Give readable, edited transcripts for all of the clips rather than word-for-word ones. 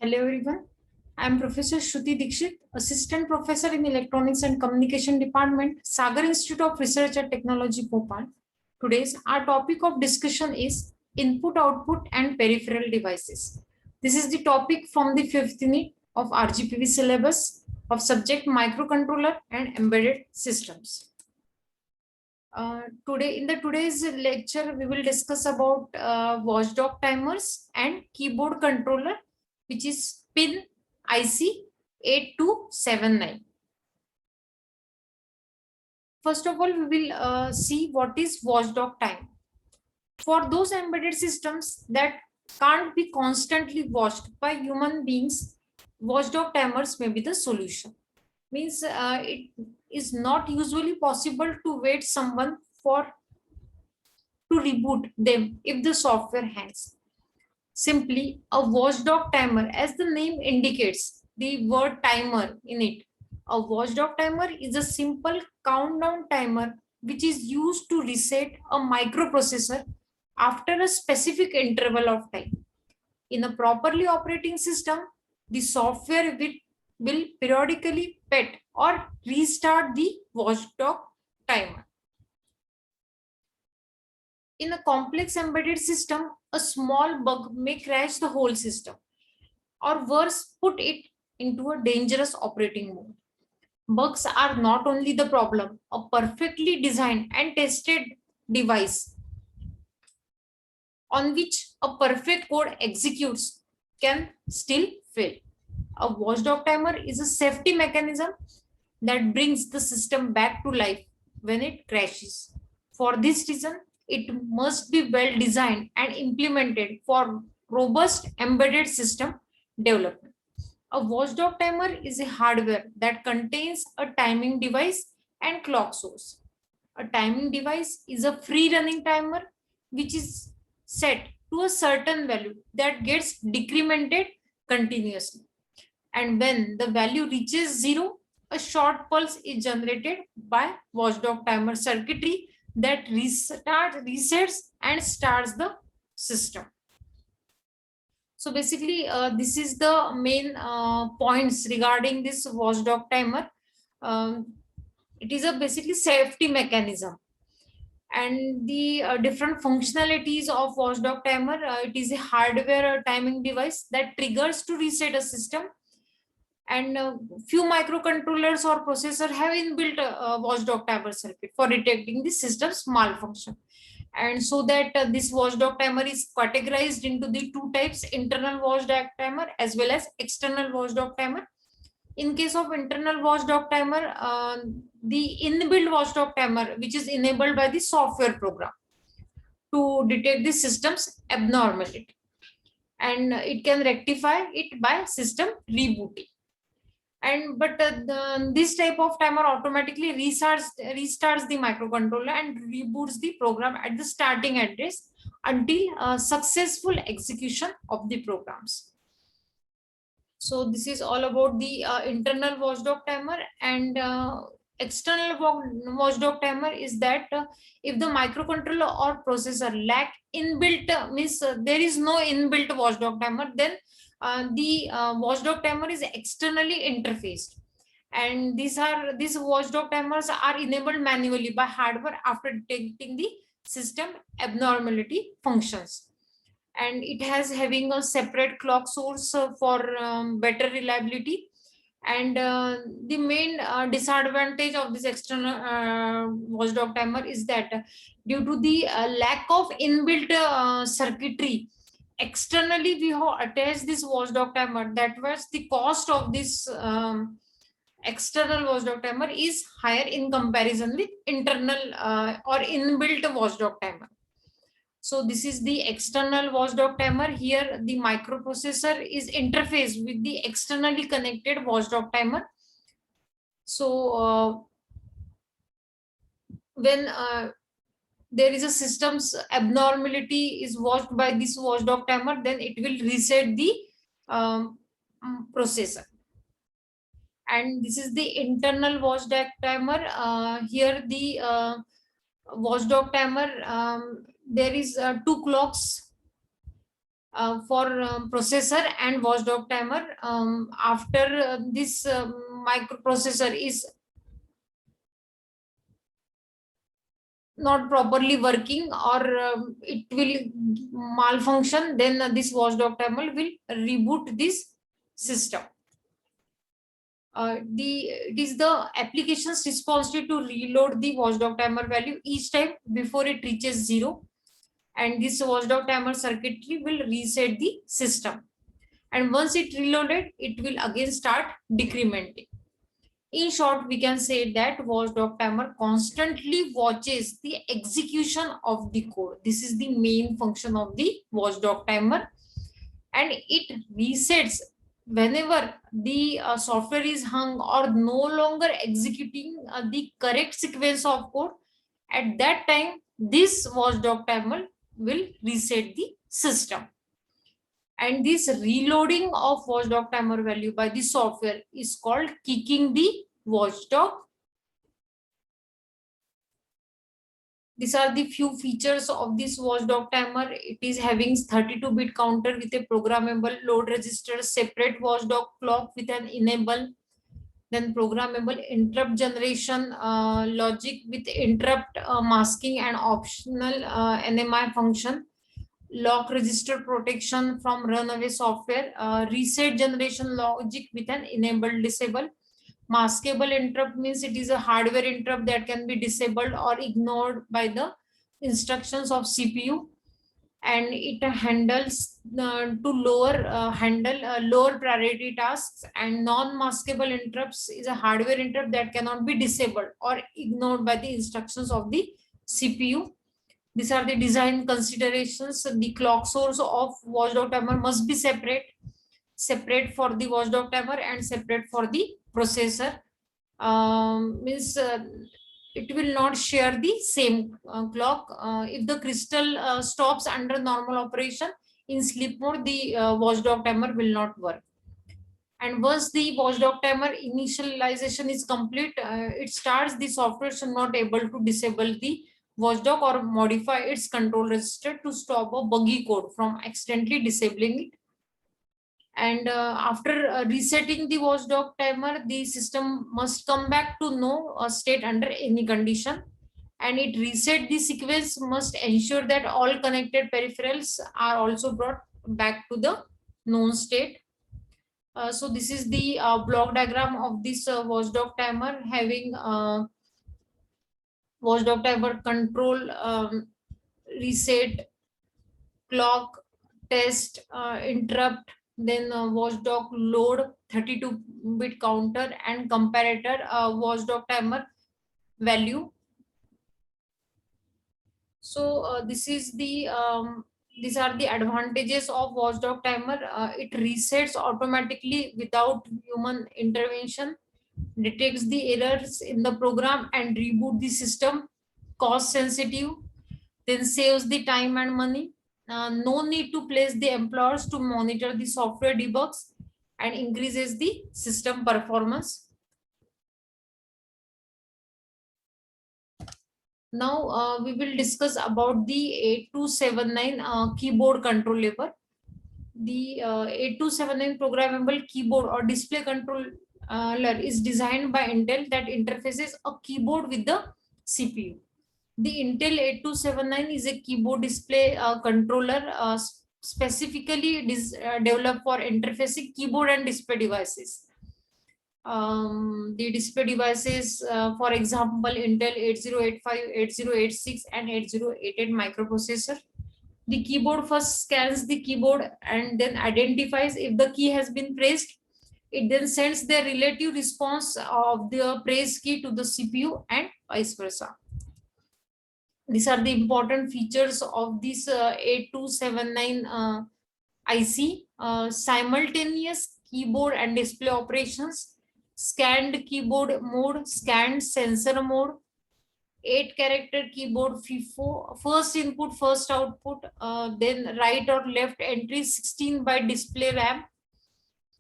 Hello everyone. I am Professor Shruti Dikshit, Assistant Professor in Electronics and Communication Department, Sagar Institute of Research and Technology, Bhopal. Today's our topic of discussion is input, output and peripheral devices. This is the topic from the 5th unit of RGPV syllabus of subject microcontroller and embedded systems. In today's lecture, we will discuss about watchdog timers and keyboard controller, which is pin IC 8279. First of all, we will see what is watchdog time. For those embedded systems that can't be constantly watched by human beings, watchdog timers may be the solution. Means it is not usually possible to wait someone for to reboot them if the software hangs. Simply a watchdog timer, as the name indicates, the word timer in it. A watchdog timer is a simple countdown timer which is used to reset a microprocessor after a specific interval of time. In a properly operating system, the software will periodically pet or restart the watchdog timer. In a complex embedded system, a small bug may crash the whole system, or worse, put it into a dangerous operating mode. Bugs are not only the problem, a perfectly designed and tested device on which a perfect code executes can still fail. A watchdog timer is a safety mechanism that brings the system back to life when it crashes. For this reason, it must be well designed and implemented for robust embedded system development. A watchdog timer is a hardware that contains a timing device and clock source. A timing device is a free running timer which is set to a certain value that gets decremented continuously. And when the value reaches zero, a short pulse is generated by watchdog timer circuitry that resets and starts the system. So basically, this is the main points regarding this watchdog timer. It is a basically safety mechanism, and the different functionalities of watchdog timer. It is a hardware timing device that triggers to reset a system, and few microcontrollers or processor have inbuilt watchdog timer circuit for detecting the system's malfunction. And so that this watchdog timer is categorized into the two types: internal watchdog timer as well as external watchdog timer. In case of internal watchdog timer, the inbuilt watchdog timer, which is enabled by the software program to detect the system's abnormality, and it can rectify it by system rebooting. And this type of timer automatically restarts the microcontroller and reboots the program at the starting address until successful execution of the programs. So this is all about the internal watchdog timer. And external watchdog timer is that if the microcontroller or processor lack inbuilt means there is no inbuilt watchdog timer, then the watchdog timer is externally interfaced, and these watchdog timers are enabled manually by hardware after detecting the system abnormality functions. And it has having a separate clock source for better reliability. And the main disadvantage of this external watchdog timer is that due to the lack of inbuilt circuitry externally we have attached this watchdog timer, that was the cost of this external watchdog timer is higher in comparison with internal or inbuilt watchdog timer. So this is the external watchdog timer. Here the microprocessor is interfaced with the externally connected watchdog timer. So when there is a system's abnormality is watched by this watchdog timer, then it will reset the processor. And this is the internal watchdog timer. Here the watchdog timer, there is two clocks for processor and watchdog timer. After this microprocessor is not properly working, or it will malfunction, then this watchdog timer will reboot this system. It is the application's responsibility to reload the watchdog timer value each time before it reaches 0, and this watchdog timer circuitry will reset the system, and once it reloaded, it will again start decrementing. In short, we can say that watchdog timer constantly watches the execution of the code. This is the main function of the watchdog timer, and it resets whenever the software is hung or no longer executing the correct sequence of code. At that time, this watchdog timer will reset the system. And this reloading of watchdog timer value by the software is called kicking the watchdog. These are the few features of this watchdog timer. It is having 32-bit counter with a programmable load register, separate watchdog clock with an enable, then programmable interrupt generation logic with interrupt masking and optional NMI function, lock register protection from runaway software, reset generation logic with an enable disable. Maskable interrupt means it is a hardware interrupt that can be disabled or ignored by the instructions of CPU, and it handles to handle lower priority tasks. And non-maskable interrupts is a hardware interrupt that cannot be disabled or ignored by the instructions of the CPU. These are the design considerations. The clock source of watchdog timer must be separate for the watchdog timer and separate for the processor. Means it will not share the same clock. If the crystal stops under normal operation in sleep mode, the watchdog timer will not work. And once the watchdog timer initialization is complete, it starts, the software should not able to disable the watchdog or modify its control register to stop a buggy code from accidentally disabling it. And after resetting the watchdog timer, the system must come back to no state under any condition, and it reset the sequence must ensure that all connected peripherals are also brought back to the known state. So this is the block diagram of this watchdog timer, having watchdog timer control, reset, clock, test, interrupt, then watchdog load, 32-bit counter, and comparator watchdog timer value. So this is the these are the advantages of watchdog timer. It resets automatically without human intervention, detects the errors in the program and reboot the system, cost sensitive, then saves the time and money. No need to place the employers to monitor the software debugs, and increases the system performance. Now we will discuss about the 8279 keyboard control lever. The 8279 programmable keyboard or display controller is designed by Intel that interfaces a keyboard with the CPU. The Intel 8279 is a keyboard display controller specifically developed for interfacing keyboard and display devices. The display devices, for example, Intel 8085, 8086, and 8088 microprocessor. The keyboard first scans the keyboard and then identifies if the key has been pressed. It then sends the relative response of the press key to the CPU and vice versa. These are the important features of this 8279 IC. Simultaneous keyboard and display operations, scanned keyboard mode, scanned sensor mode, 8-character keyboard FIFO, first input, first output, then right or left entry, 16 byte display RAM,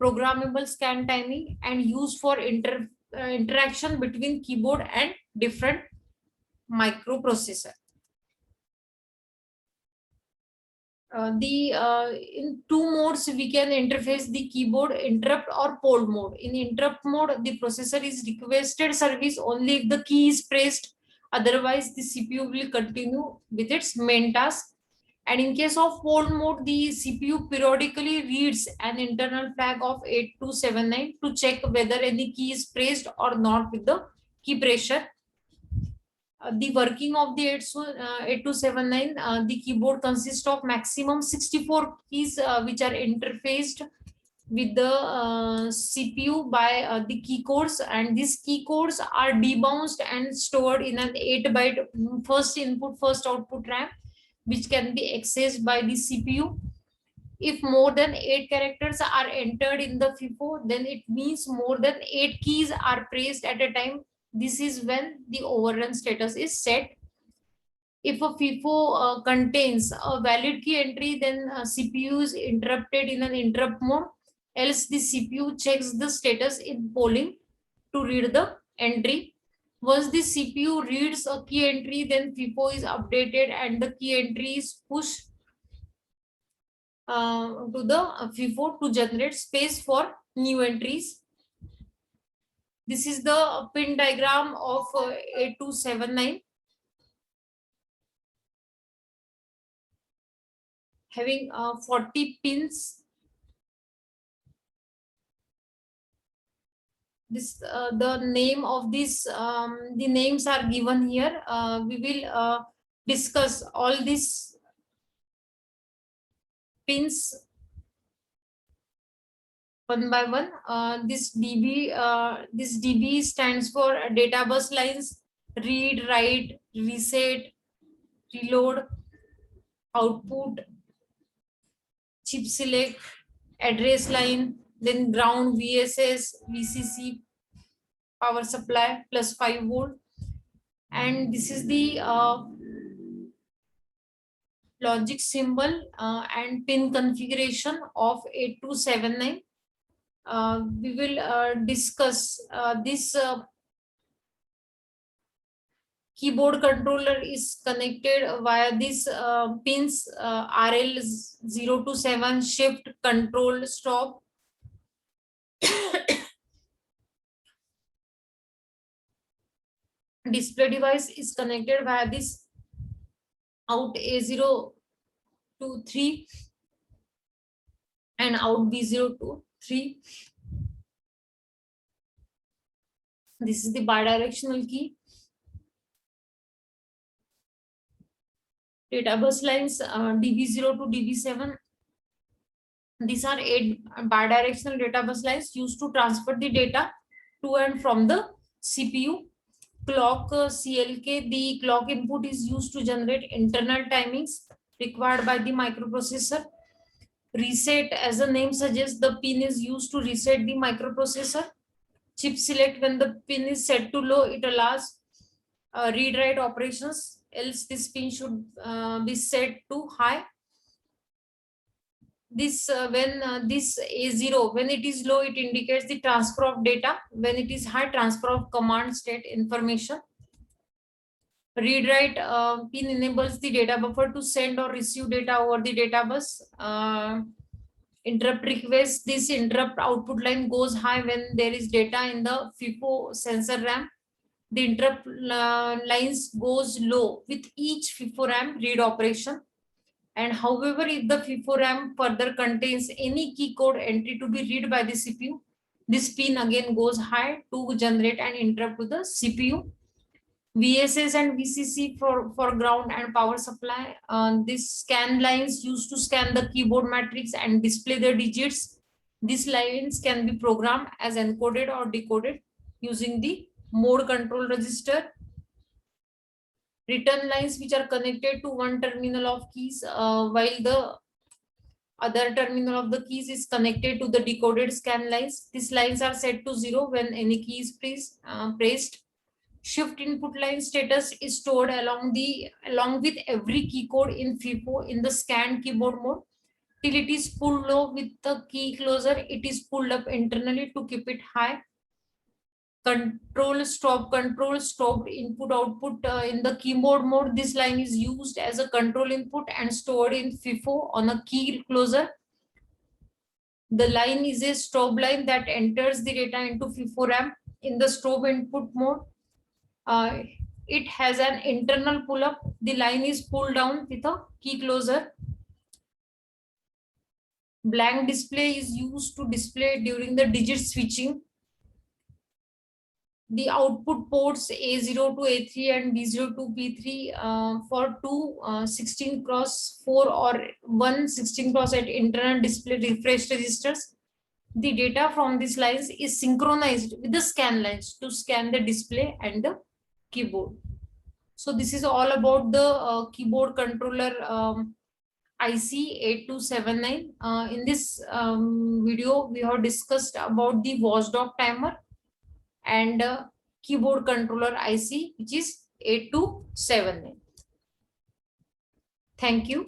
programmable scan timing, and used for interaction between keyboard and different microprocessor. In two modes we can interface the keyboard: interrupt or hold mode. In interrupt mode, the processor is requested service only if the key is pressed, otherwise the CPU will continue with its main task. And in case of hold mode, the CPU periodically reads an internal flag of 8279 to check whether any key is pressed or not with the key pressure. The working of the 8279, the keyboard consists of maximum 64 keys which are interfaced with the CPU by the key codes, and these key codes are debounced and stored in an 8-byte first input first output RAM, which can be accessed by the CPU. If more than 8 characters are entered in the FIFO, then it means more than 8 keys are pressed at a time. This is when the overrun status is set. If a FIFO contains a valid key entry, then CPU is interrupted in an interrupt mode. Else the CPU checks the status in polling to read the entry. Once the CPU reads a key entry, then FIFO is updated and the key entry is pushed to the FIFO to generate space for new entries. This is the pin diagram of 8279, having 40 pins. This the name of this, the names are given here. We will discuss all these pins one by one. This DB stands for data bus lines: read, write, reset, reload, output, chip select, address line, then ground, VSS, VCC, power supply plus 5 volt. And this is the logic symbol and pin configuration of 8279. We will discuss this keyboard controller is connected via these pins RL0 to 7, shift, control, stop. Display device is connected via this out A0 to 3 and out B0 to 3. This is the bidirectional key. Data bus lines DB0 to DB7. These are 8 bidirectional data bus lines used to transfer the data to and from the CPU. Clock CLK, the clock input is used to generate internal timings required by the microprocessor. Reset, as the name suggests, the pin is used to reset the microprocessor. Chip select, when the pin is set to low, it allows read write operations, else this pin should be set to high. This when this A0, when it is low, it indicates the transfer of data. When it is high, transfer of command state information. Read write pin enables the data buffer to send or receive data over the data bus. Interrupt request, this interrupt output line goes high when there is data in the FIFO sensor RAM. The interrupt lines goes low with each FIFO RAM read operation. And however, if the FIFO RAM further contains any key code entry to be read by the CPU, this pin again goes high to generate an interrupt to the CPU. VSS and VCC for ground and power supply. These scan lines used to scan the keyboard matrix and display the digits. These lines can be programmed as encoded or decoded using the mode control register. Return lines which are connected to one terminal of keys while the other terminal of the keys is connected to the decoded scan lines. These lines are set to 0 when any key is pressed. Shift input line status is stored along with every key code in FIFO in the scanned keyboard mode. Till it is pulled low with the key closer, it is pulled up internally to keep it high. control stopped input output in the keyboard mode. This line is used as a control input and stored in FIFO on a key closer. The line is a stop line that enters the data into FIFO RAM in the stop input mode. It has an internal pull up. The line is pulled down with a key closer. Blank display is used to display during the digit switching. The output ports A0 to A3 and B0 to B3 for two 16 cross 4 or one 16 cross 8 internal display refresh registers. The data from these lines is synchronized with the scan lines to scan the display and the keyboard. So this is all about the keyboard controller IC 8279. In this video, we have discussed about the watchdog timer and keyboard controller IC, which is 8279. Thank you.